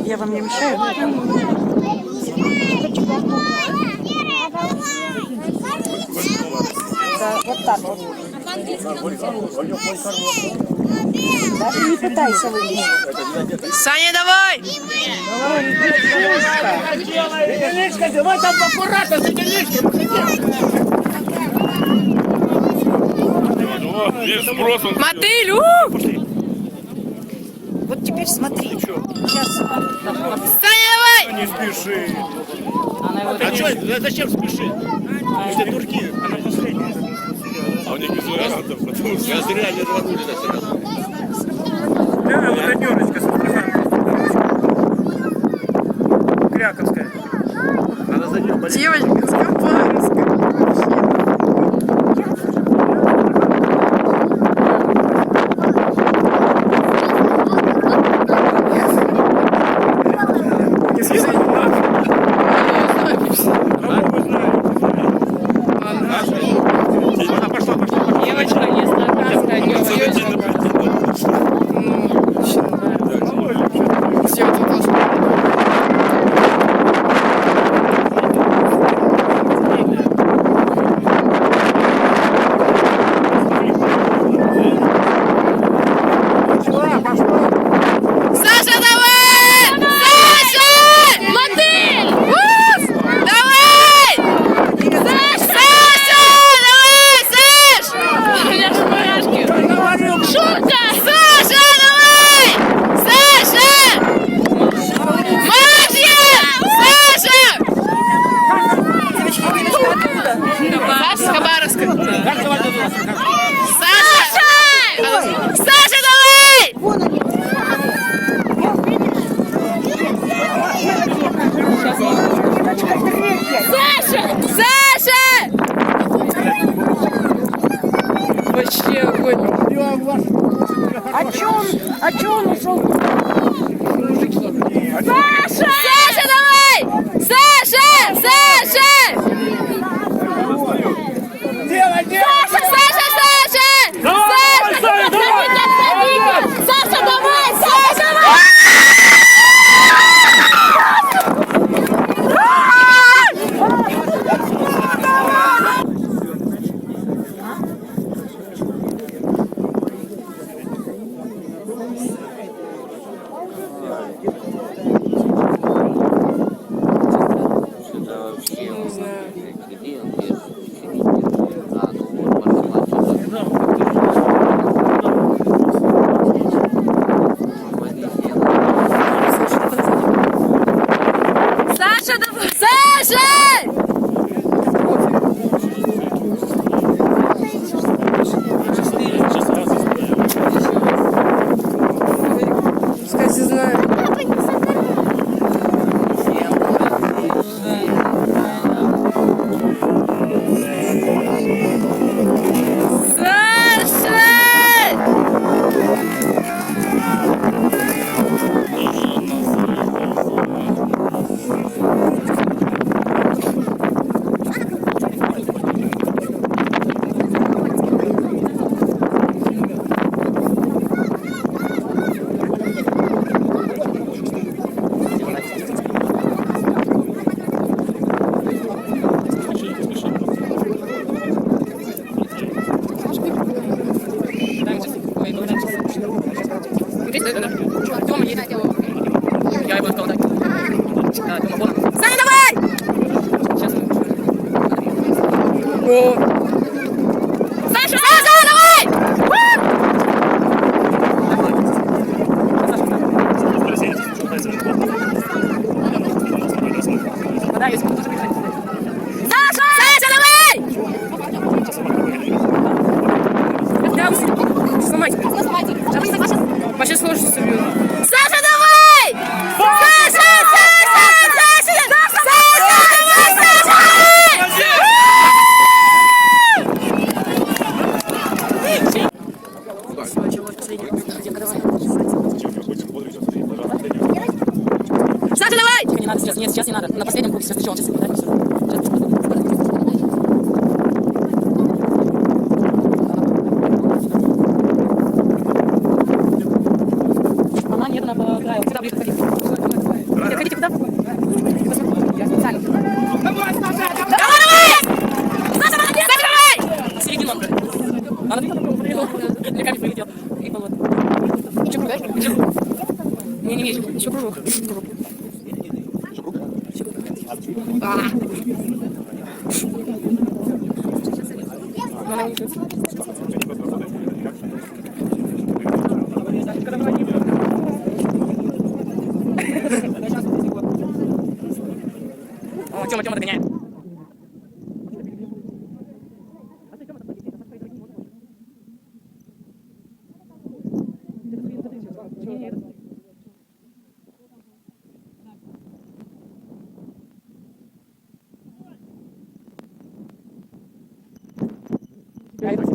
Я вам не мешаю? Да, вот так вот. Даже не пытайся вылезть. Саня, давай! Единичка, давай там аккуратно с единичкой. Мотыль! Вот теперь смотри. Сейчас. Саня, давай! Не спеши. А что, зачем спешить? Если турки, она последняя. А у них без вариантов, потому что... Я зря не рванули на себя. Да, вот однерочка с Кряковская. Надо за нее болеть. Девочка с Кампанской. Девочка не стаканская, девочка. Все, это тоже. Саша, давай! Саша! Мотыль! Давай! Саша! Давай, Саш! У меня же мурашки. Шутка! Саша, давай! Саша! Марья! Саша! Саша, Хабаровска. Саша! Саша, давай! Саша! Саша! Вообще огонь. А чё он ушел? Саша! Саша, давай! Саша! Саша! Делай, делай! Саша! Саша! Саша! Давай, Саша! давай! Саша, давай! Саша, давай! Саша, давай! Саша! Кстати, знаю. Я его сказал, да. Саня, давай! Сейчас. Саша, Саша, давай! Саша, Саша, давай! Сломайте. Вообще сложно собью. Саша, давай! Саша, Саша, Саша! Саша, давай! Не надо сейчас, нет, сейчас не надо. На последнем круге сейчас еще он сейчас. Еще кружок. А. Ну, она не идет. О, Тёма догоняет. Right.